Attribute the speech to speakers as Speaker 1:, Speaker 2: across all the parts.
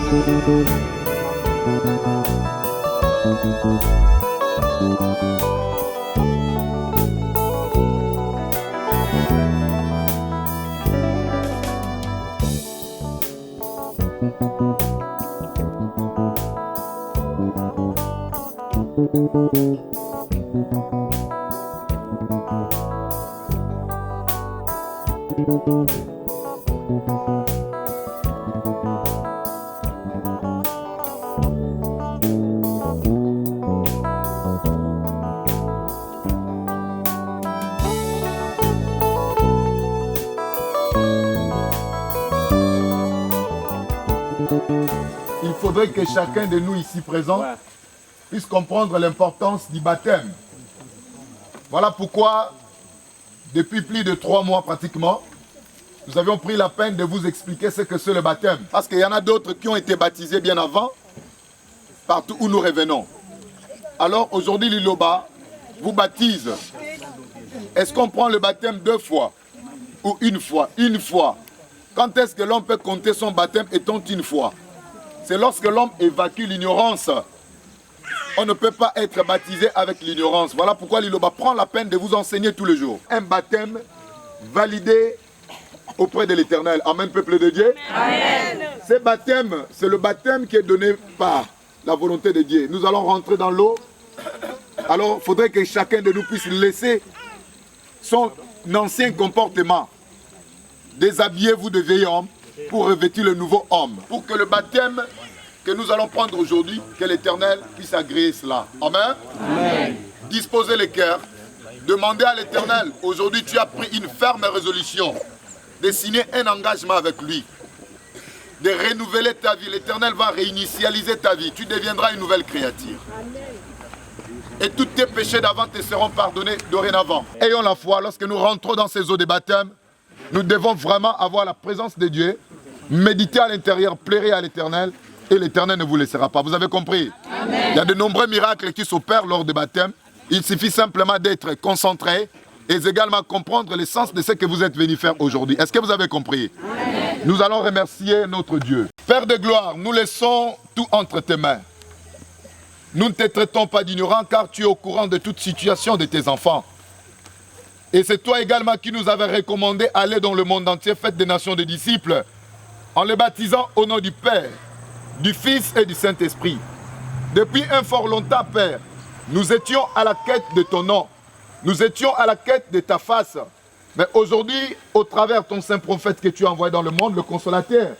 Speaker 1: Il faudrait que chacun de nous ici présents puisse comprendre l'importance du baptême. Voilà pourquoi, depuis plus de 3 mois pratiquement, nous avions pris la peine de vous expliquer ce que c'est le baptême. Parce qu'il y en a d'autres qui ont été baptisés bien avant, partout où nous revenons. Alors aujourd'hui, l'Iloba vous baptise. Est-ce qu'on prend le baptême 2 fois ou une fois? Une fois. Quand est-ce que l'homme peut compter son baptême étant une fois? C'est lorsque l'homme évacue l'ignorance. On ne peut pas être baptisé avec l'ignorance. Voilà pourquoi l'Iloba prend la peine de vous enseigner tous les jours. Un baptême validé auprès de l'Éternel. Amen, peuple de Dieu. Amen. Ce baptême, c'est le baptême qui est donné par la volonté de Dieu. Nous allons rentrer dans l'eau. Alors, il faudrait que chacun de nous puisse laisser son ancien comportement. Déshabillez-vous de vieil homme pour revêtir le nouveau homme. Pour que le baptême que nous allons prendre aujourd'hui, que l'Éternel puisse agréer cela. Amen. Amen. Disposez les cœurs. Demandez à l'Éternel. Aujourd'hui, tu as pris une ferme résolution de signer un engagement avec lui. De renouveler ta vie. L'Éternel va réinitialiser ta vie. Tu deviendras une nouvelle créature. Et tous tes péchés d'avant te seront pardonnés dorénavant. Ayons la foi, lorsque nous rentrons dans ces eaux de baptême, nous devons vraiment avoir la présence de Dieu, méditer à l'intérieur, plairer à l'Éternel, et l'Éternel ne vous laissera pas. Vous avez compris? Amen. Il y a de nombreux miracles qui s'opèrent lors du baptême. Il suffit simplement d'être concentré et également comprendre le sens de ce que vous êtes venu faire aujourd'hui. Est-ce que vous avez compris? Amen. Nous allons remercier notre Dieu. Père de gloire, nous laissons tout entre tes mains. Nous ne te traitons pas d'ignorant car tu es au courant de toute situation de tes enfants. Et c'est toi également qui nous avais recommandé d'aller dans le monde entier, faites des nations de disciples, en les baptisant au nom du Père, du Fils et du Saint-Esprit. Depuis un fort longtemps, Père, nous étions à la quête de ton nom. Nous étions à la quête de ta face. Mais aujourd'hui, au travers de ton saint prophète que tu as envoyé dans le monde, le consolateur,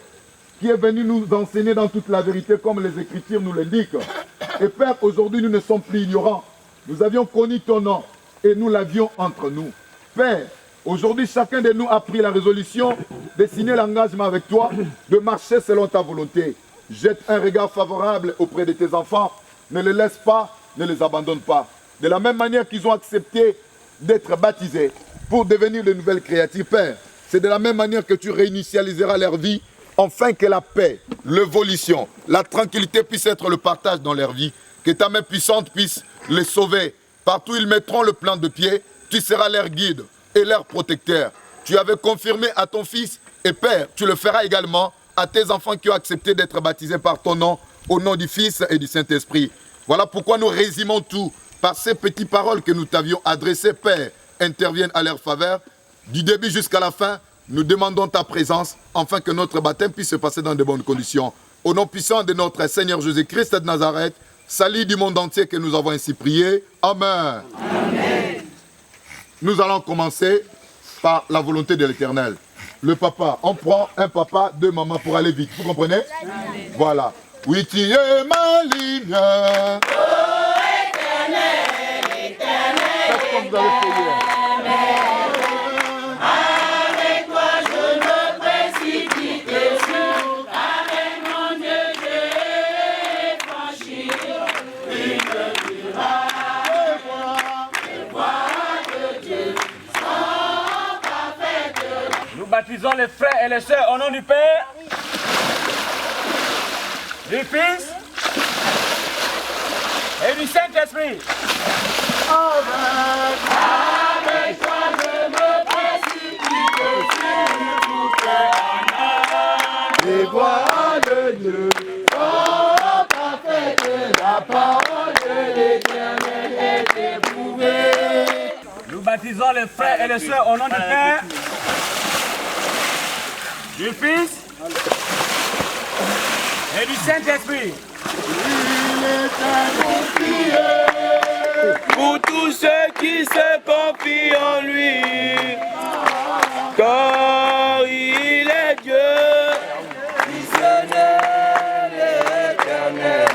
Speaker 1: qui est venu nous enseigner dans toute la vérité comme les Écritures nous l'indiquent. Et Père, aujourd'hui, nous ne sommes plus ignorants. Nous avions connu ton nom et nous l'avions entre nous. Père, aujourd'hui, chacun de nous a pris la résolution de signer l'engagement avec toi, de marcher selon ta volonté. Jette un regard favorable auprès de tes enfants. Ne les laisse pas, ne les abandonne pas. De la même manière qu'ils ont accepté d'être baptisés pour devenir de nouvelles créatures, Père, c'est de la même manière que tu réinitialiseras leur vie, afin que la paix, l'évolution, la tranquillité puissent être le partage dans leur vie, que ta main puissante puisse les sauver. Partout où ils mettront le plan de pied, tu seras leur guide et leur protecteur. Tu avais confirmé à ton Fils et Père, tu le feras également à tes enfants qui ont accepté d'être baptisés par ton nom, au nom du Fils et du Saint-Esprit. Voilà pourquoi nous résumons tout par ces petites paroles que nous t'avions adressées. Père, intervienne à leur faveur. Du début jusqu'à la fin, nous demandons ta présence, afin que notre baptême puisse se passer dans de bonnes conditions. Au nom puissant de notre Seigneur Jésus-Christ de Nazareth, salut du monde entier que nous avons ainsi prié. Amen. Amen. Nous allons commencer par la volonté de l'Éternel. Le papa, on prend un papa, 2 mamans pour aller vite. Vous comprenez? Amen. Voilà. Oui, tu es ma lumière. Oh, Éternel, Éternel, qu'est-ce que vous avez fait hier?
Speaker 2: Avec toi, je me précipite dessus. Avec mon Dieu, je vais franchir une muraille. Les voies de Dieu sont parfaites.
Speaker 3: Nous baptisons les frères et les sœurs au nom du Père, du Fils et du Saint-Esprit.
Speaker 2: Amen. Avec toi, je me précipite dessus pour faire en
Speaker 1: les voies de Dieu
Speaker 3: baptisons les frères et les sœurs au nom du Père, du Fils et du Saint-Esprit.
Speaker 2: Pour tous ceux qui se confient en lui, car il est Dieu, missionnaire éternel,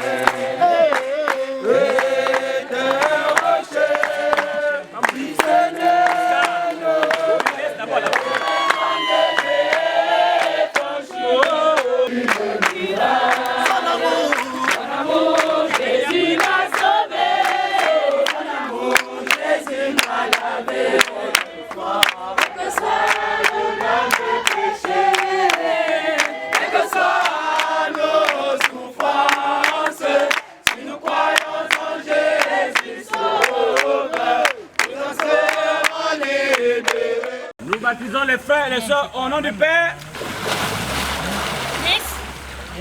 Speaker 3: Nous baptisons les frères et les sœurs au nom du Père,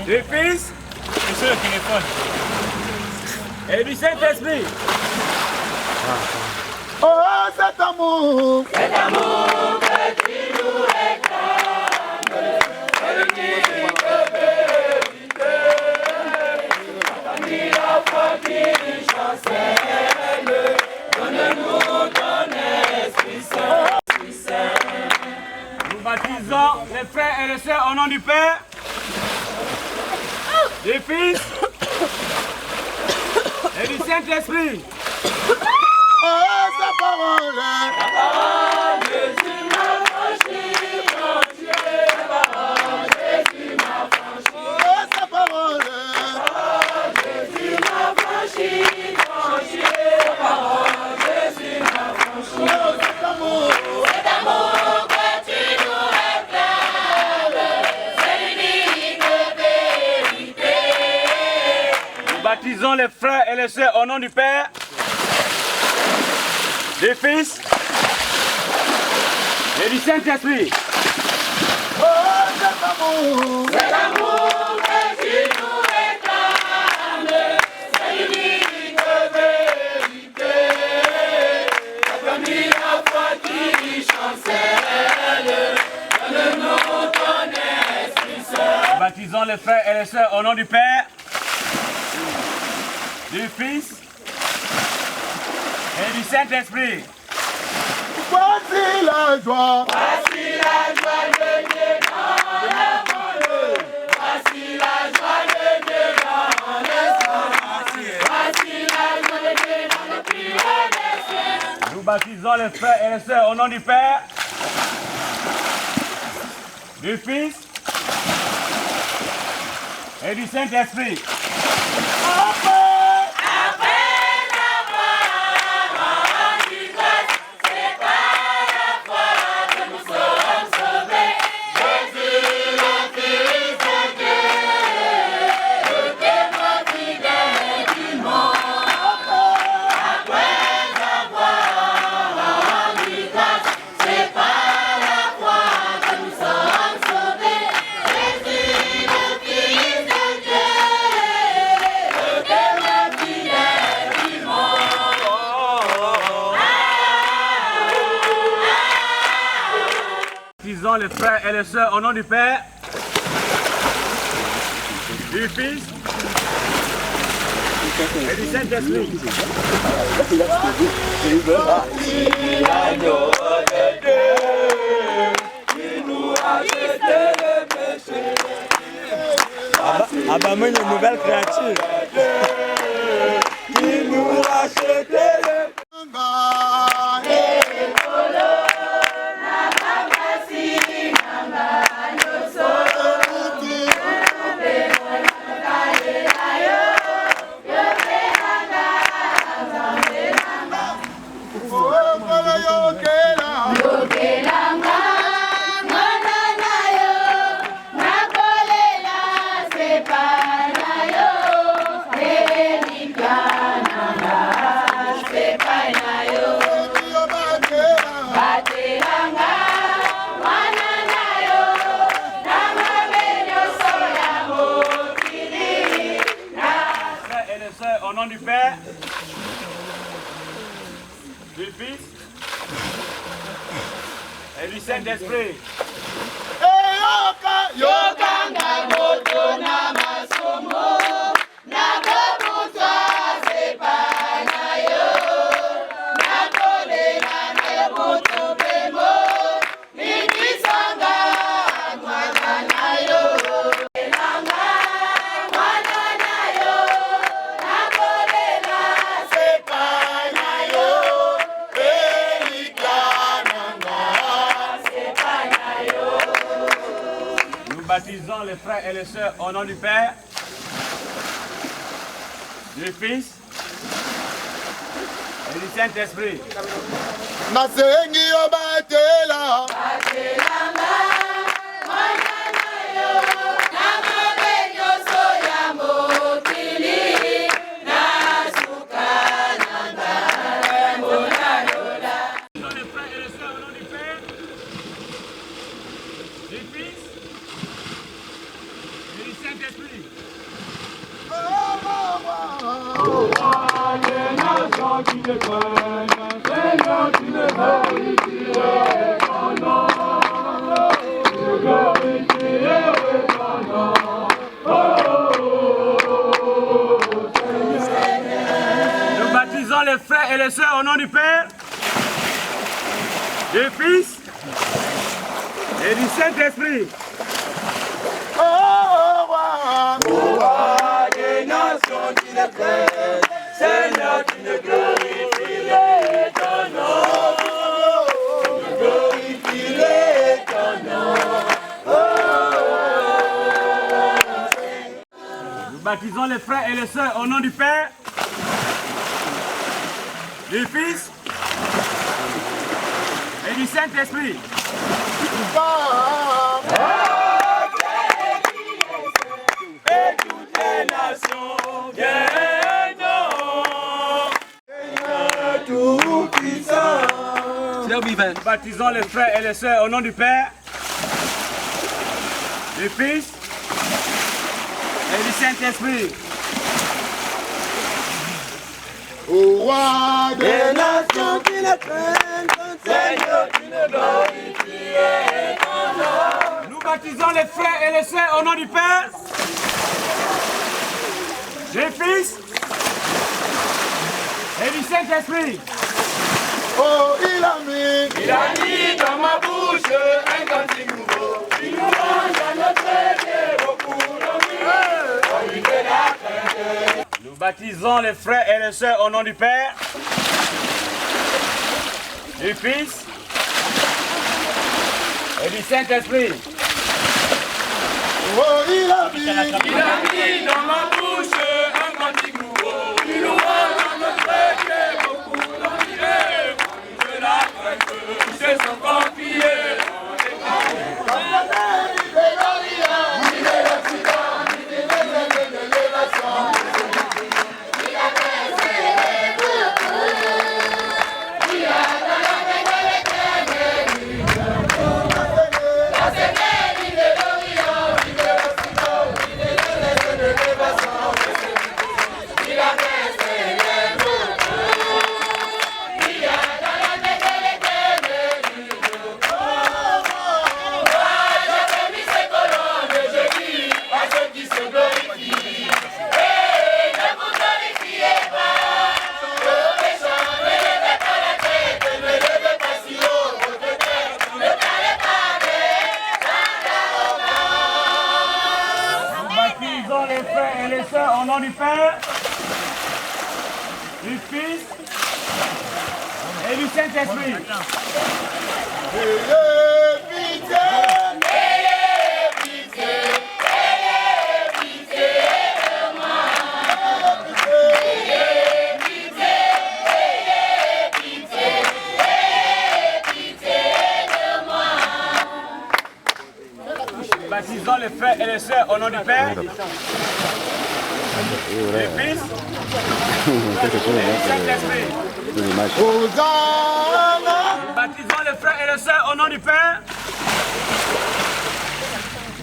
Speaker 3: du Fils et du Saint-Esprit.
Speaker 1: Oh, cet amour
Speaker 2: que tu nous réclames, l'unique vérité, parmi la foi qui chancelle, donne-nous ton Esprit Saint.
Speaker 3: Nous baptisons les frères et les sœurs au nom du Père, du Fils et du Saint-Esprit.
Speaker 1: Oh, sa parole
Speaker 2: Jésus m'a franchi, la parole Jésus m'a franchi.
Speaker 1: Oh, sa parole
Speaker 2: Jésus m'a franchi, la parole Jésus m'a franchi.
Speaker 1: Oh, cet amour
Speaker 2: Que tu nous réclames, c'est l'unique vérité.
Speaker 3: Nous baptisons les frères et les sœurs au nom du Père, du Fils et du Saint-Esprit.
Speaker 1: Oh, cet amour
Speaker 2: C'est l'amour que tu nous réclames, c'est l'unique vérité. Parmi la foi qui chancelle, donne-nous ton Esprit Saint.
Speaker 3: Nous baptisons les frères et les sœurs au nom du Père, du Fils et du Saint-Esprit.
Speaker 1: voici la joie.
Speaker 2: Voici la joie de Dieu dans le monde. Voici la joie de Dieu dans l'espace. Voici la joie de Dieu dans le plus haut des cieux.
Speaker 3: Nous baptisons les frères et les sœurs au nom du Père, du Fils et du Saint-Esprit. Baptisons les frères et les sœurs au nom du Père, du Fils et du Saint-Esprit.
Speaker 2: L'agneau de Dieu qui nous a jeté le péché.
Speaker 4: Ah bah moi une nouvelle créature.
Speaker 2: Qui nous a jeté le
Speaker 3: Au nom du Père, du Fils Et du Saint-Esprit.
Speaker 2: Yokanga moto na masomo na bobuta sepana yo na kolela na yo moto bemo nibisanga mwana na yo elanga mwana na yo na kolela sepana yo elikananga sepana yo.
Speaker 3: Nous baptisons les frères et les sœurs au nom du Père, du Fils et du Saint-Esprit.
Speaker 1: nasengi yo batela
Speaker 2: Batelanga mwana na yo na mabe nyonso ya mokili na suka na ngambo na lola.
Speaker 3: Les frères et les sœurs au nom du Père, du Fils et du Saint-Esprit. Nous baptisons les frères et les sœurs au nom du Père, du Fils et du Saint-Esprit.
Speaker 2: Seigneur, tu ne glorifierais ton nom. Glorifierais ton nom.
Speaker 3: Nous baptisons les frères et les sœurs au nom du Père, du Fils et du Saint-Esprit.
Speaker 2: Et toutes les nations viendront. Seigneur tout-puissant.
Speaker 3: Nous baptisons les frères et les sœurs au nom du Père, du Fils et du Saint-Esprit.
Speaker 1: au roi
Speaker 2: Les nations qui le craignent, Seigneur, tu ne glorifierais ton nom.
Speaker 3: Nous baptisons les frères et les sœurs au nom du Père, du Fils et du Saint-Esprit.
Speaker 1: oh il a mis
Speaker 2: Il a mis dans ma bouche un cantique nouveau. Une louange à notre Dieu, beaucoup d'envie, comme une de la crainte.
Speaker 3: Nous baptisons les frères et les sœurs au nom du Père, du Fils et du Saint-Esprit.
Speaker 1: oh il a mis
Speaker 2: Il a mis dans ma bouche un cantique nouveau. Une louange à notre Dieu, beaucoup d'envie, comme une de la crainte. Tous se sont confiés.
Speaker 3: Les frères et les sœurs au nom du Père, du Fils et du Saint-Esprit. Baptisons les frères et les sœurs au nom du Père, du Fils et du Saint-Esprit.
Speaker 1: Hosanna.
Speaker 3: Baptisons les frères et les sœurs au nom du Père,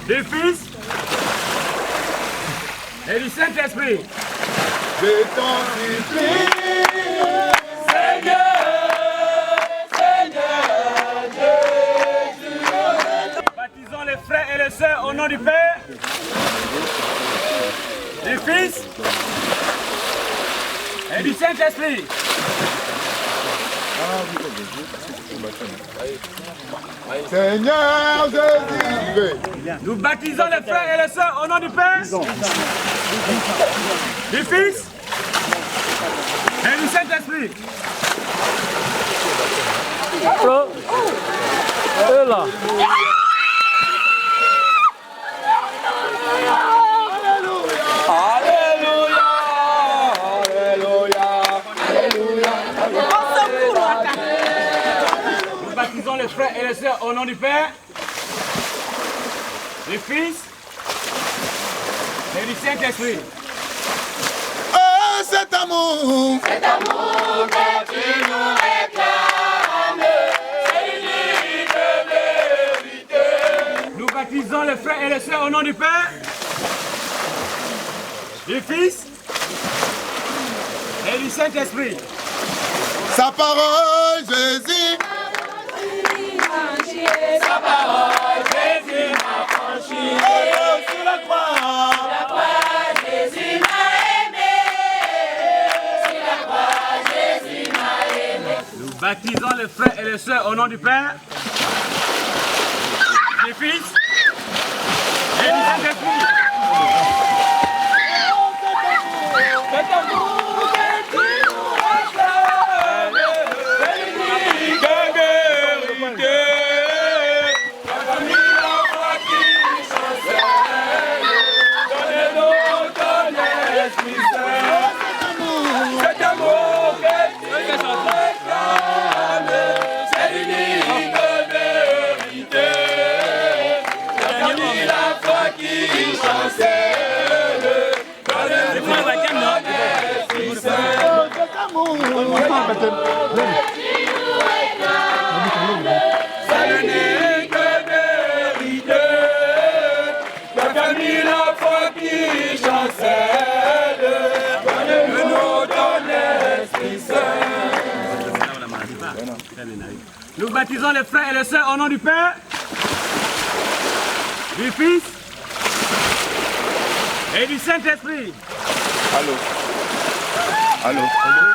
Speaker 3: du Fils et du Saint-Esprit.
Speaker 1: Je t'en supplie,
Speaker 2: Seigneur,
Speaker 3: Sœur, au nom du Père, du Fils et du Saint-Esprit.
Speaker 1: Seigneur Jésus.
Speaker 3: Nous baptisons les frères et les sœurs au nom du Père, du Fils et du Saint-Esprit.
Speaker 4: Là.
Speaker 3: Nous baptisons les frères et les sœurs au nom du Père, du Fils et du Saint-Esprit.
Speaker 1: Oh, cet amour.
Speaker 2: Cet amour que tu nous réclames, c'est l'unique vérité.
Speaker 3: Nous baptisons les frères et les sœurs au nom du Père, du Fils et du Saint-Esprit.
Speaker 1: Sa parole, Jésus.
Speaker 2: Sa parole, Jésus m'a franchi.
Speaker 1: Oh, sur la croix.
Speaker 2: La croix, Jésus m'a aimé. Sur la croix, Jésus m'a aimé.
Speaker 3: Nous baptisons les frères et les sœurs au nom du Père, du Fils et du Saint-Esprit.
Speaker 2: Cet amour que tu nous réclames, c'est l'unique vérité. La famille d'enfants qui chancelle, donnez-nous ton Esprit Saint. Cet amour que tu nous réclames, c'est l'unique vérité. La famille d'enfants qui chancelle, donnez-nous ton Esprit Saint. C'est l'unique vérité. La famille, l'enfant qui chancelle, donne-nous ton Esprit Saint.
Speaker 3: Nous baptisons les frères et les sœurs au nom du Père, du Fils et du Saint-Esprit.
Speaker 1: Nous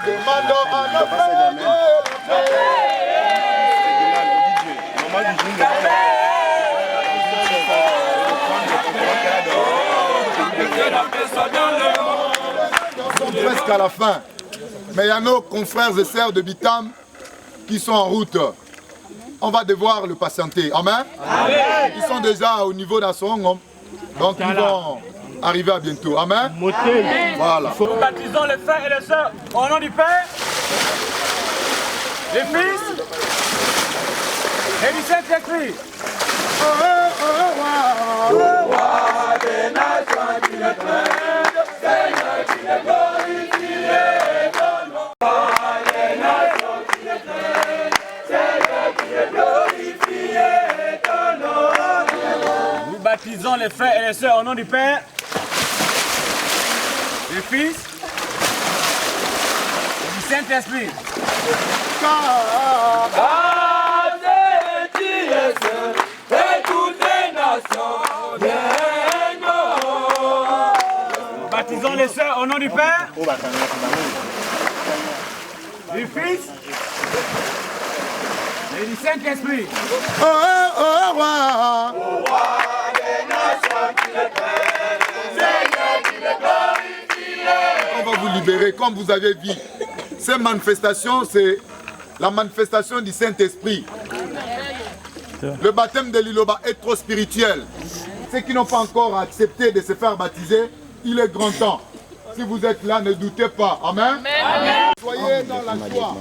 Speaker 1: demandons à notre Dieu. Nous sommes presque à la fin. Mais il y a nos confrères et sœurs de Bitam qui sont en route. On va devoir le patienter. Amen. Ils sont déjà au niveau d'Assongom. Donc ils vont arriver à bientôt. Amen. Voilà.
Speaker 3: Nous baptisons les frères et les sœurs au nom du Père, du Fils et du Saint-Esprit. Nous baptisons les frères et les sœurs au nom du Père, du Fils et du Saint-Esprit. Nous baptisons les sœurs au nom du Père, du Fils et du Saint-Esprit.
Speaker 1: On va vous libérer comme vous avez vu. Ces manifestations, c'est la manifestation du Saint-Esprit. Le baptême de l'Iloba est trop spirituel. Ceux qui n'ont pas encore accepté de se faire baptiser, il est grand temps. Si vous êtes là, ne doutez pas. Amen. Soyez dans la joie.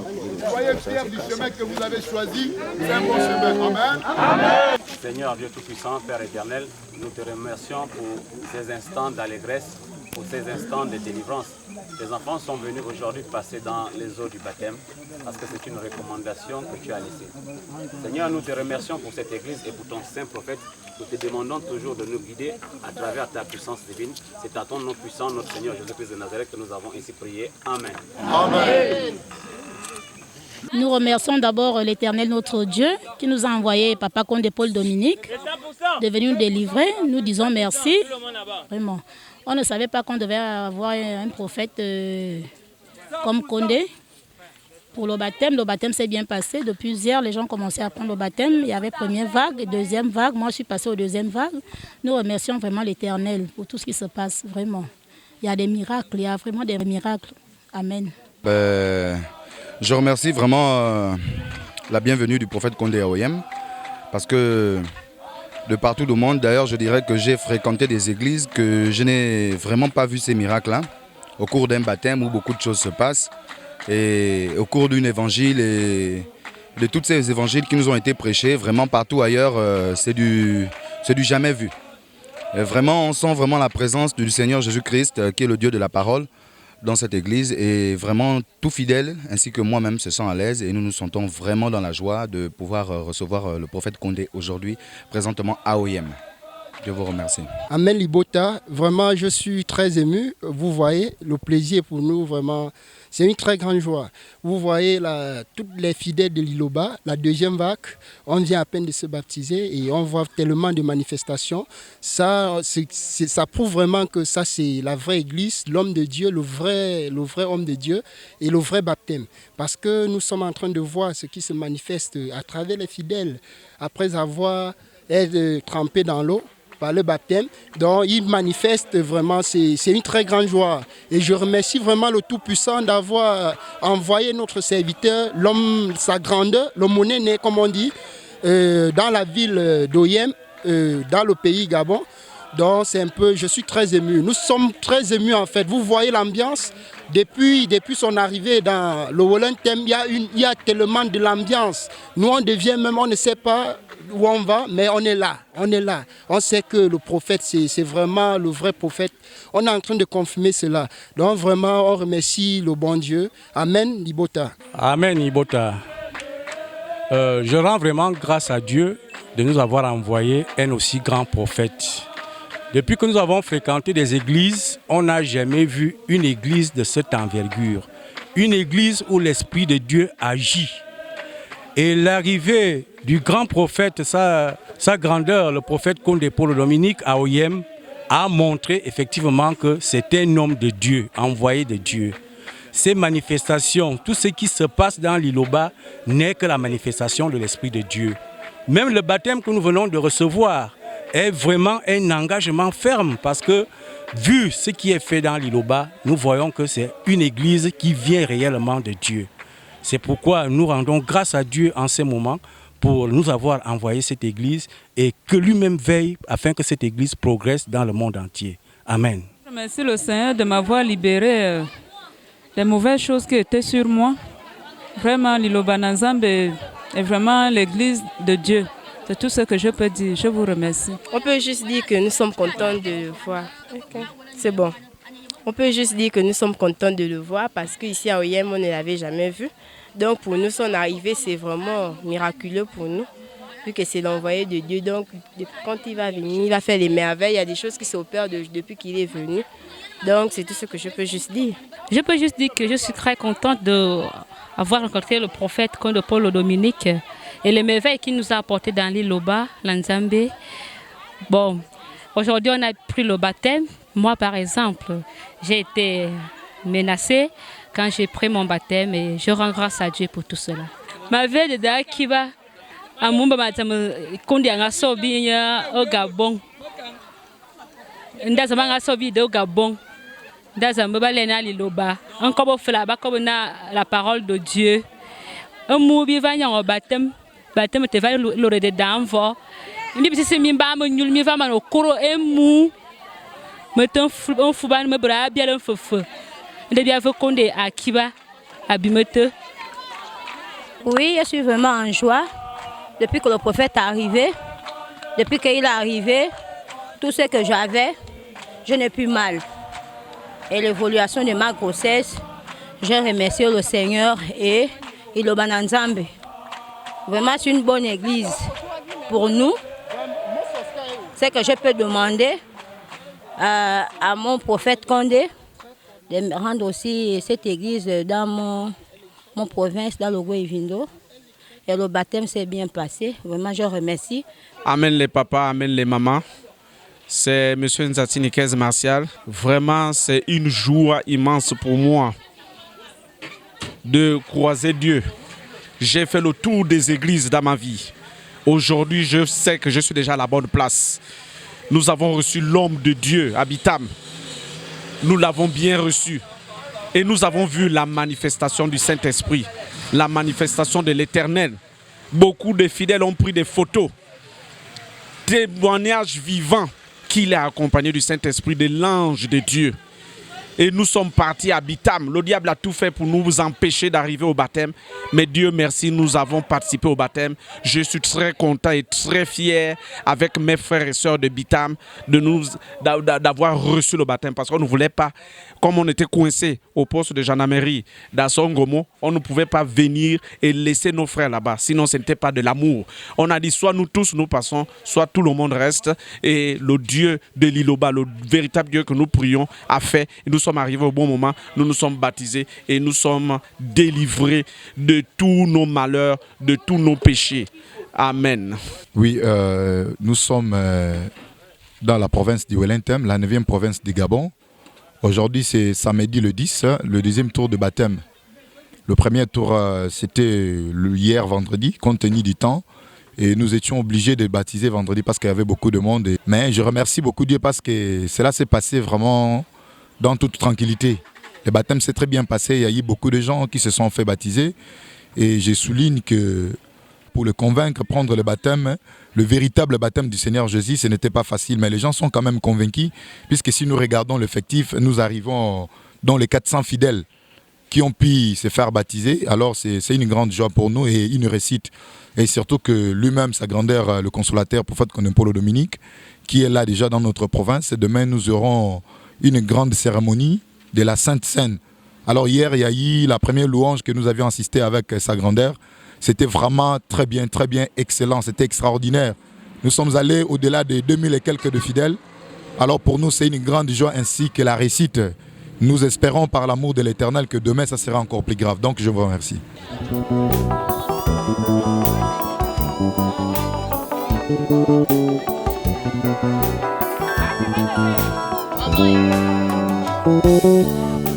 Speaker 1: Soyez fiers du chemin que vous avez choisi. C'est un bon chemin. Amen.
Speaker 5: Seigneur Dieu Tout-Puissant, Père éternel, nous te remercions pour ces instants d'allégresse, pour ces instants de délivrance. Les enfants sont venus aujourd'hui passer dans les eaux du baptême parce que c'est une recommandation que tu as laissée. Seigneur, nous te remercions pour cette église et pour ton saint prophète. Nous te demandons toujours de nous guider à travers ta puissance divine. C'est à ton nom puissant, notre Seigneur Jésus-Christ de Nazareth, que nous avons ainsi prié. Amen.
Speaker 1: Amen.
Speaker 6: Nous remercions d'abord l'Éternel, notre Dieu, qui nous a envoyé Papa Condé Paul Dominique, de venir nous délivrer. Nous disons merci. Vraiment. On ne savait pas qu'on devait avoir un prophète comme Condé. Pour le baptême s'est bien passé. Depuis hier, les gens commençaient à prendre le baptême. Il y avait première vague et deuxième vague. Moi, je suis passée aux deuxième vague. Nous remercions vraiment l'Éternel pour tout ce qui se passe, vraiment. Il y a des miracles, il y a vraiment des miracles. Amen.
Speaker 7: Je remercie vraiment la bienvenue du prophète Condé à OIM, parce que de partout au monde, d'ailleurs, je dirais que j'ai fréquenté des églises que je n'ai vraiment pas vu ces miracles-là, au cours d'un baptême où beaucoup de choses se passent. Et au cours d'un évangile et de tous ces évangiles qui nous ont été prêchés, vraiment partout ailleurs, c'est du jamais vu. Et vraiment, on sent vraiment la présence du Seigneur Jésus-Christ, qui est le Dieu de la parole, dans cette église. Et vraiment, tout fidèle, ainsi que moi-même, se sent à l'aise. Et nous nous sentons vraiment dans la joie de pouvoir recevoir le prophète Condé aujourd'hui, présentement à OIM. Je vous remercie.
Speaker 8: Amen Libota, vraiment je suis très ému. Vous voyez, le plaisir pour nous, vraiment, c'est une très grande joie. Vous voyez toutes les fidèles de l'Iloba, la deuxième vague, on vient à peine de se baptiser et on voit tellement de manifestations. Ça prouve vraiment que ça c'est la vraie église, l'homme de Dieu, le vrai homme de Dieu et le vrai baptême. Parce que nous sommes en train de voir ce qui se manifeste à travers les fidèles après avoir été trempés dans l'eau par le baptême. Donc il manifeste vraiment, c'est une très grande joie. Et je remercie vraiment le Tout-Puissant d'avoir envoyé notre serviteur, l'homme, sa grandeur, le monnaie, comme on dit, dans la ville d'Oyem, dans le pays Gabon. Donc c'est un peu, je suis très ému. Nous sommes très émus en fait. Vous voyez l'ambiance. Depuis son arrivée dans le Wollentem, il y a tellement de l'ambiance. Nous on devient même, on ne sait pas où on va, mais on est là. On sait que le prophète, c'est vraiment le vrai prophète. On est en train de confirmer cela. Donc vraiment, on remercie le bon Dieu. Amen, Ibota.
Speaker 9: Amen, Ibota. Je rends vraiment grâce à Dieu de nous avoir envoyé un aussi grand prophète. Depuis que nous avons fréquenté des églises, on n'a jamais vu une église de cette envergure. Une église où l'Esprit de Dieu agit. Et l'arrivée du grand prophète, sa grandeur, le prophète Condé Paul Dominique à OIM, a montré effectivement que c'est un homme de Dieu, envoyé de Dieu. Ces manifestations, tout ce qui se passe dans l'Iloba n'est que la manifestation de l'Esprit de Dieu. Même le baptême que nous venons de recevoir est vraiment un engagement ferme parce que, vu ce qui est fait dans l'Iloba, nous voyons que c'est une église qui vient réellement de Dieu. C'est pourquoi nous rendons grâce à Dieu en ce moment pour nous avoir envoyé cette église et que lui-même veille afin que cette église progresse dans le monde entier. Amen.
Speaker 10: Je remercie le Seigneur de m'avoir libéré des mauvaises choses qui étaient sur moi. Vraiment, l'Iloba Nzambe est vraiment l'église de Dieu. C'est tout ce que je peux dire. Je vous remercie.
Speaker 11: On peut juste dire que nous sommes contents de le voir. Okay. C'est bon. On peut juste dire que nous sommes contents de le voir parce qu'ici à OIM, on ne l'avait jamais vu. Donc pour nous, son arrivée, c'est vraiment miraculeux pour nous, vu que c'est l'envoyé de Dieu. Donc quand il va venir, il va faire les merveilles. Il y a des choses qui s'opèrent depuis qu'il est venu. Donc c'est tout ce que je peux juste dire.
Speaker 12: Je peux juste dire que je suis très contente d'avoir rencontré le prophète Condé Paul Dominique et les merveilles qu'il nous a apportées dans l'Iloba, l'Nzambe. Bon, aujourd'hui on a pris le baptême. Moi par exemple, j'ai été menacée quand j'ai pris mon baptême et je rends grâce à Dieu pour tout cela. Ma vie de Dakiba, à Mumba Matam, Condé a sobi au Gabon. Ndazama a sobi au Gabon. Ndazama lena l'Iloba. Encore flaba comme la parole de Dieu. Un moubi va y en baptême. Baptême te va l'aurait de d'envoi. Il si mi ba me nyul mi va man au koro emu. Mettons un fouban me bra bien un feu. De bien vous Condé à Kiba à Bimete.
Speaker 13: Oui, je suis vraiment en joie. Depuis que le prophète est arrivé, depuis qu'il est arrivé, tout ce que j'avais, je n'ai plus mal. Et l'évolution de ma grossesse, je remercie le Seigneur et l'Iloba Nzambe. Vraiment, c'est une bonne église pour nous. C'est que je peux demander à mon prophète Condé de me rendre aussi cette église dans mon province, dans le Gouévindo. Et le baptême s'est bien passé. Vraiment, je remercie.
Speaker 14: Amen les papas, amen les mamans. C'est M. Nzati Nikez Martial. Vraiment, c'est une joie immense pour moi de croiser Dieu. J'ai fait le tour des églises dans ma vie. Aujourd'hui, je sais que je suis déjà à la bonne place. Nous avons reçu l'homme de Dieu, Abitam. Nous l'avons bien reçu. Et nous avons vu la manifestation du Saint-Esprit, la manifestation de l'Éternel. Beaucoup de fidèles ont pris des photos, témoignages vivants qu'il est accompagné du Saint-Esprit, de l'ange de Dieu. Et nous sommes partis à Bitam. Le diable a tout fait pour nous empêcher d'arriver au baptême. Mais Dieu merci, nous avons participé au baptême. Je suis très content et très fier avec mes frères et sœurs de Bitam d'avoir reçu le baptême. Parce qu'on ne voulait pas, comme on était coincés au poste de gendarmerie d'Assongomo, on ne pouvait pas venir et laisser nos frères là-bas. Sinon, ce n'était pas de l'amour. On a dit soit nous tous nous passons, soit tout le monde reste. Et le Dieu de l'Iloba, le véritable Dieu que nous prions, a fait. Et nous sommes arrivés au bon moment, nous nous sommes baptisés et nous sommes délivrés de tous nos malheurs, de tous nos péchés. Amen.
Speaker 15: Oui, nous sommes dans la province du Wellington, la 9e province du Gabon. Aujourd'hui, c'est samedi le 10, le deuxième tour de baptême. Le premier tour, c'était hier vendredi, compte tenu du temps. Et nous étions obligés de baptiser vendredi parce qu'il y avait beaucoup de monde. Mais je remercie beaucoup Dieu parce que cela s'est passé vraiment dans toute tranquillité. Le baptême s'est très bien passé, il y a eu beaucoup de gens qui se sont fait baptiser. Et je souligne que pour le convaincre, prendre le baptême, le véritable baptême du Seigneur Jésus, ce n'était pas facile. Mais les gens sont quand même convaincus, puisque si nous regardons l'effectif, nous arrivons dans les 400 fidèles qui ont pu se faire baptiser. Alors c'est une grande joie pour nous et une réussite. Et surtout que lui-même, sa grandeur, le consolateur, prophète Kondé-Polo Dominique, qui est là déjà dans notre province. Et demain, nous aurons une grande cérémonie de la Sainte Seine. Alors hier, il y a eu la première louange que nous avions assisté avec sa grandeur. C'était vraiment très bien, excellent, c'était extraordinaire. Nous sommes allés au-delà de 2000 et quelques de fidèles. Alors pour nous, c'est une grande joie ainsi que la réussite. Nous espérons par l'amour de l'Éternel que demain, ça sera encore plus grave. Donc je vous remercie.
Speaker 2: Thank you.